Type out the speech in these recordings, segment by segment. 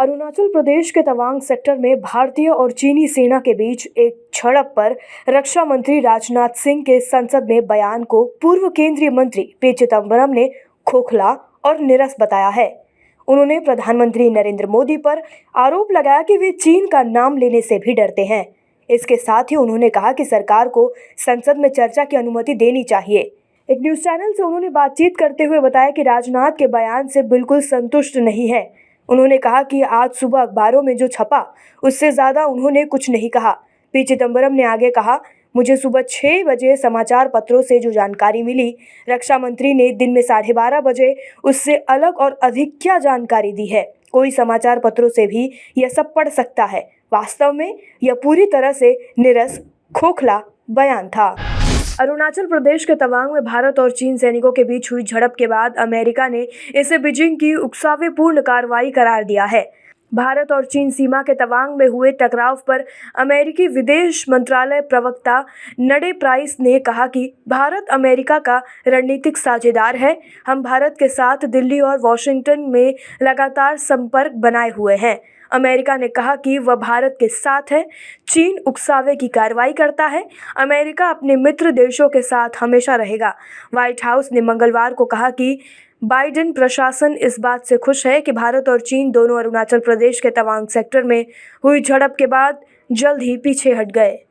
अरुणाचल प्रदेश के तवांग सेक्टर में भारतीय और चीनी सेना के बीच एक झड़प पर रक्षा मंत्री राजनाथ सिंह के संसद में बयान को पूर्व केंद्रीय मंत्री पी चिदम्बरम ने खोखला और नीरस बताया है। उन्होंने प्रधानमंत्री नरेंद्र मोदी पर आरोप लगाया कि वे चीन का नाम लेने से भी डरते हैं। इसके साथ ही उन्होंने कहा कि सरकार को संसद में चर्चा की अनुमति देनी चाहिए। एक न्यूज़ चैनल से उन्होंने बातचीत करते हुए बताया कि राजनाथ के बयान से बिल्कुल संतुष्ट नहीं है। उन्होंने कहा कि आज सुबह अखबारों में जो छपा उससे ज़्यादा उन्होंने कुछ नहीं कहा। पी चिदम्बरम ने आगे कहा, मुझे सुबह 6 बजे समाचार पत्रों से जो जानकारी मिली, रक्षा मंत्री ने दिन में 12:30 बजे उससे अलग और अधिक क्या जानकारी दी है। कोई समाचार पत्रों से भी यह सब पढ़ सकता है। वास्तव में यह पूरी तरह से नीरस, खोखला बयान था। अरुणाचल प्रदेश के तवांग में भारत और चीन सैनिकों के बीच हुई झड़प के बाद अमेरिका ने इसे बीजिंग की उकसावेपूर्ण कार्रवाई करार दिया है। भारत और चीन सीमा के तवांग में हुए टकराव पर अमेरिकी विदेश मंत्रालय प्रवक्ता नडे प्राइस ने कहा कि भारत अमेरिका का रणनीतिक साझेदार है। हम भारत के साथ दिल्ली और वॉशिंगटन में लगातार संपर्क बनाए हुए हैं। अमेरिका ने कहा कि वह भारत के साथ है। चीन उकसावे की कार्रवाई करता है। अमेरिका अपने मित्र देशों के साथ हमेशा रहेगा। व्हाइट हाउस ने मंगलवार को कहा कि बाइडेन प्रशासन इस बात से खुश है कि भारत और चीन दोनों अरुणाचल प्रदेश के तवांग सेक्टर में हुई झड़प के बाद जल्द ही पीछे हट गए।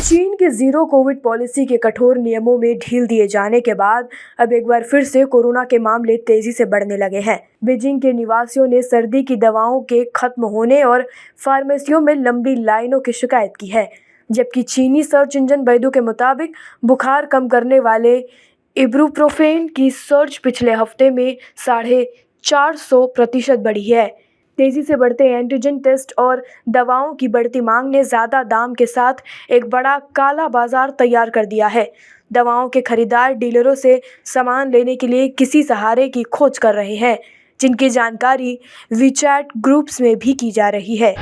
चीन की जीरो कोविड पॉलिसी के कठोर नियमों में ढील दिए जाने के बाद अब एक बार फिर से कोरोना के मामले तेजी से बढ़ने लगे हैं। बीजिंग के निवासियों ने सर्दी की दवाओं के खत्म होने और फार्मेसियों में लंबी लाइनों की शिकायत की है, जबकि चीनी सर्च इंजन बैदू के मुताबिक बुखार कम करने वाले इब्रुप्रोफेन की सर्च पिछले हफ्ते में 450% बढ़ी है। तेजी से बढ़ते एंटीजन टेस्ट और दवाओं की बढ़ती मांग ने ज़्यादा दाम के साथ एक बड़ा काला बाजार तैयार कर दिया है। दवाओं के खरीदार डीलरों से सामान लेने के लिए किसी सहारे की खोज कर रहे हैं, जिनकी जानकारी वीचैट ग्रुप्स में भी की जा रही है।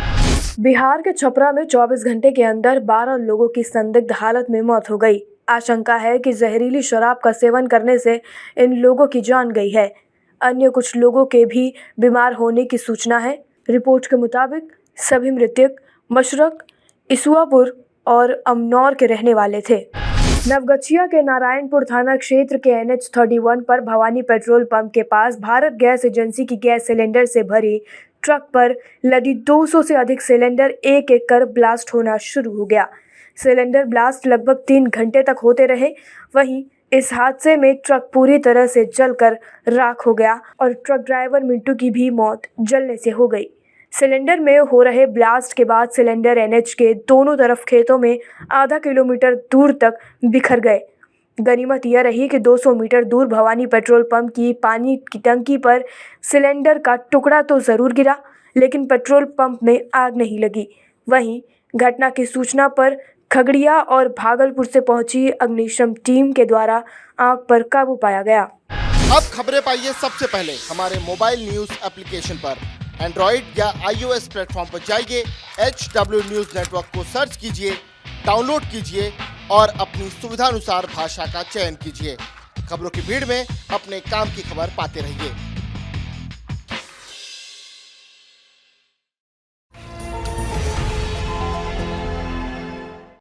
बिहार के छपरा में 24 घंटे के अंदर 12 लोगों की संदिग्ध हालत में मौत हो गई। आशंका है कि जहरीली शराब का सेवन करने से इन लोगों की जान गई है। अन्य कुछ लोगों के भी बीमार होने की सूचना है। रिपोर्ट के मुताबिक सभी मृतक मशरक, इसुआपुर और अमनौर के रहने वाले थे। नवगछिया के नारायणपुर थाना क्षेत्र के NH-31 पर भवानी पेट्रोल पंप के पास भारत गैस एजेंसी की गैस सिलेंडर से भरी ट्रक पर लदी 200 से अधिक सिलेंडर एक एक कर ब्लास्ट होना शुरू हो गया। सिलेंडर ब्लास्ट लगभग 3 घंटे तक होते रहे। वहीं इस हादसे में ट्रक पूरी तरह से जलकर राख हो गया और ट्रक ड्राइवर मिंटू की भी मौत जलने से हो गई। सिलेंडर में हो रहे ब्लास्ट के बाद सिलेंडर NH के दोनों तरफ खेतों में आधा किलोमीटर दूर तक बिखर गए। गनीमत यह रही कि 200 मीटर दूर भवानी पेट्रोल पंप की पानी की टंकी पर सिलेंडर का टुकड़ा तो ज़रूर गिरा, लेकिन पेट्रोल पंप में आग नहीं लगी। वहीं घटना की सूचना पर खगड़िया और भागलपुर से पहुंची अग्निशम टीम के द्वारा आग पर काबू पाया गया। अब खबरें पाइए सबसे पहले हमारे मोबाइल न्यूज एप्लीकेशन पर। एंड्रॉइड या iOS प्लेटफॉर्म पर जाइए, HW न्यूज नेटवर्क को सर्च कीजिए, डाउनलोड कीजिए और अपनी सुविधानुसार भाषा का चयन कीजिए। खबरों की भीड़ में अपने काम की खबर पाते रहिए।